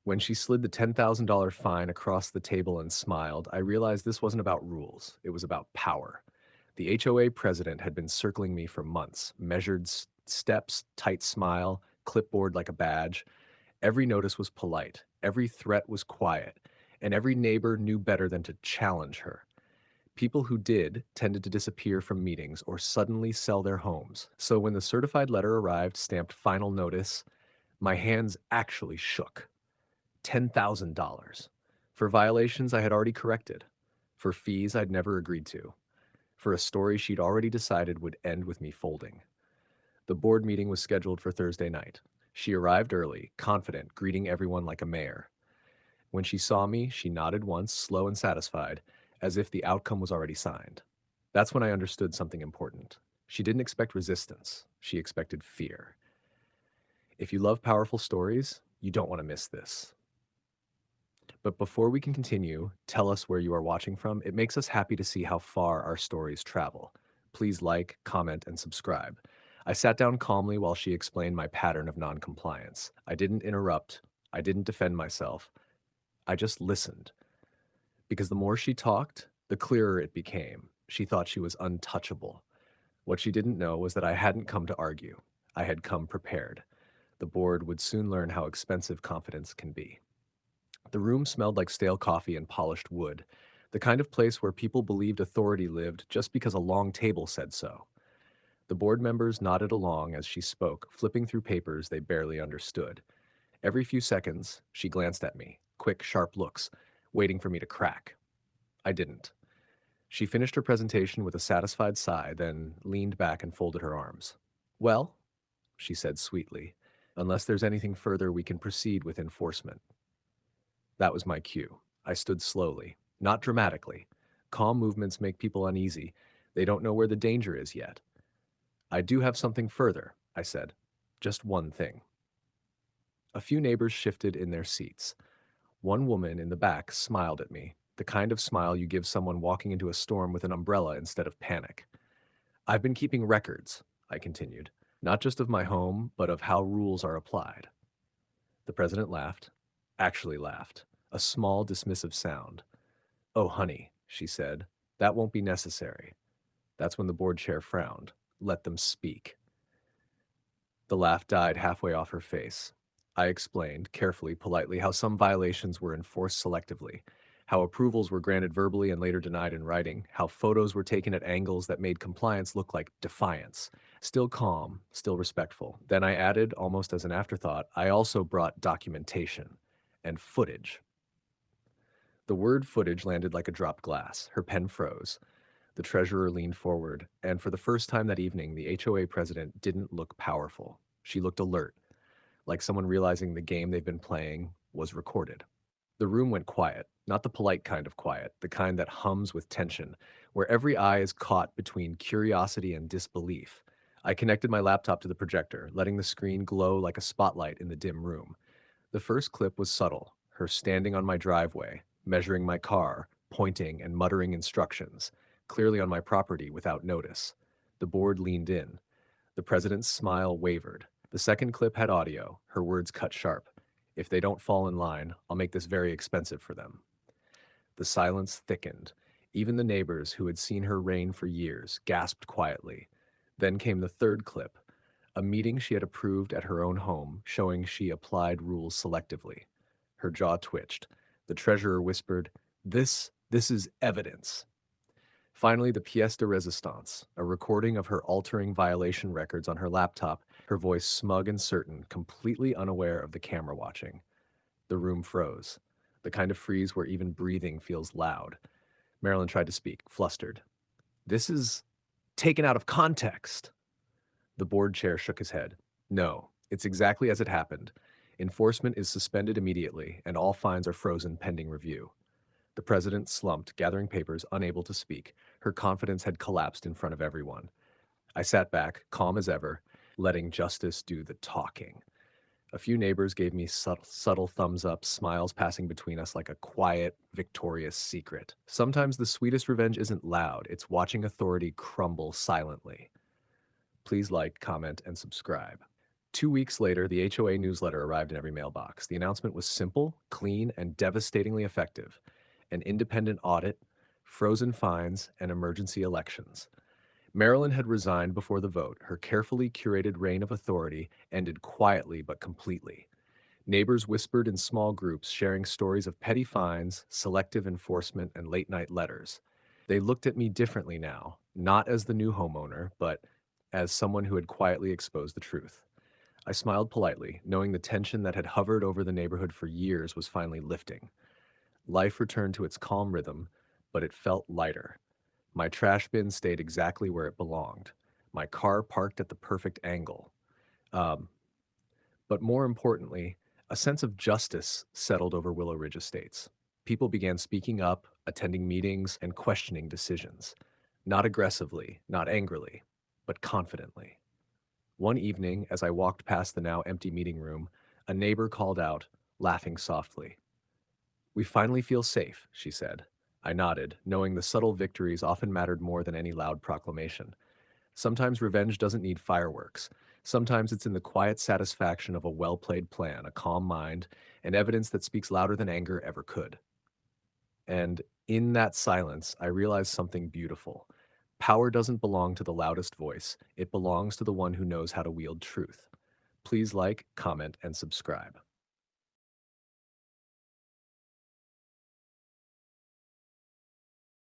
When she slid the $10,000 fine across the table and smiled, I realized this wasn't about rules, it was about power. The HOA president had been circling me for months, measured steps, tight smile, clipboard like a badge. Every notice was polite, every threat was quiet, and every neighbor knew better than to challenge her. People who did tended to disappear from meetings or suddenly sell their homes. So when the certified letter arrived, stamped final notice, my hands actually shook. $10,000 for violations I had already corrected, for fees I'd never agreed to, for a story she'd already decided would end with me folding. The board meeting was scheduled for Thursday night. She arrived early, confident, greeting everyone like a mayor. When she saw me, she nodded once, slow and satisfied, as if the outcome was already signed. That's when I understood something important. She didn't expect resistance, she expected fear. If you love powerful stories, you don't want to miss this. But before we can continue, tell us where you are watching from. It makes us happy to see how far our stories travel. Please like, comment, and subscribe. I sat down calmly while she explained my pattern of noncompliance. I didn't interrupt. I didn't defend myself. I just listened. Because the more she talked, the clearer it became. She thought she was untouchable. What she didn't know was that I hadn't come to argue. I had come prepared. The board would soon learn how expensive confidence can be. The room smelled like stale coffee and polished wood, the kind of place where people believed authority lived just because a long table said so. The board members nodded along as she spoke, flipping through papers they barely understood. Every few seconds, she glanced at me, quick, sharp looks, waiting for me to crack. I didn't. She finished her presentation with a satisfied sigh, then leaned back and folded her arms. Well, she said sweetly, unless there's anything further, we can proceed with enforcement. That was my cue. I stood slowly, not dramatically. Calm movements make people uneasy. They don't know where the danger is yet. I do have something further, I said. Just one thing. A few neighbors shifted in their seats. One woman in the back smiled at me, the kind of smile you give someone walking into a storm with an umbrella instead of panic. I've been keeping records, I continued, not just of my home, but of how rules are applied. The president laughed, actually laughed, a small, dismissive sound. Oh, honey, she said, that won't be necessary. That's when the board chair frowned. Let them speak. The laugh died halfway off her face. I explained, carefully, politely, how some violations were enforced selectively, how approvals were granted verbally and later denied in writing, how photos were taken at angles that made compliance look like defiance. Still calm, still respectful. Then I added, almost as an afterthought, I also brought documentation and footage. The word footage landed like a dropped glass. Her pen froze. The treasurer leaned forward, and for the first time that evening, the HOA president didn't look powerful. She looked alert, like someone realizing the game they've been playing was recorded. The room went quiet, not the polite kind of quiet, the kind that hums with tension, where every eye is caught between curiosity and disbelief. I connected my laptop to the projector, letting the screen glow like a spotlight in the dim room. The first clip was subtle, her standing on my driveway, measuring my car, pointing and muttering instructions, clearly on my property without notice. The board leaned in. The president's smile wavered. The second clip had audio, her words cut sharp. If they don't fall in line, I'll make this very expensive for them. The silence thickened. Even the neighbors who had seen her reign for years gasped quietly. Then came the third clip, a meeting she had approved at her own home, showing she applied rules selectively. Her jaw twitched. The treasurer whispered, This is evidence. Finally, the pièce de résistance, a recording of her altering violation records on her laptop, her voice smug and certain, completely unaware of the camera watching. The room froze, the kind of freeze where even breathing feels loud. Marilyn tried to speak, flustered. This is taken out of context. The board chair shook his head. No, it's exactly as it happened. Enforcement is suspended immediately, and all fines are frozen pending review. The president slumped, gathering papers, unable to speak. Her confidence had collapsed in front of everyone. I sat back, calm as ever, letting justice do the talking. A few neighbors gave me subtle thumbs up, smiles passing between us like a quiet, victorious secret. Sometimes the sweetest revenge isn't loud, it's watching authority crumble silently. Please like, comment, and subscribe. 2 weeks later, the HOA newsletter arrived in every mailbox. The announcement was simple, clean, and devastatingly effective: an independent audit, frozen fines, and emergency elections. Marilyn had resigned before the vote. Her carefully curated reign of authority ended quietly but completely. Neighbors whispered in small groups, sharing stories of petty fines, selective enforcement, and late night letters. They looked at me differently now, not as the new homeowner, but as someone who had quietly exposed the truth. I smiled politely, knowing the tension that had hovered over the neighborhood for years was finally lifting. Life returned to its calm rhythm, but it felt lighter. My trash bin stayed exactly where it belonged. My car parked at the perfect angle. Um, but more importantly, a sense of justice settled over Willow Ridge Estates. People began speaking up, attending meetings, and questioning decisions. Not aggressively, not angrily, but confidently. One evening, as I walked past the now empty meeting room, a neighbor called out, laughing softly. "We finally feel safe," she said. I nodded, knowing the subtle victories often mattered more than any loud proclamation. Sometimes revenge doesn't need fireworks. Sometimes it's in the quiet satisfaction of a well-played plan, a calm mind, and evidence that speaks louder than anger ever could. And in that silence, I realized something beautiful. Power doesn't belong to the loudest voice. It belongs to the one who knows how to wield truth. Please like, comment, and subscribe.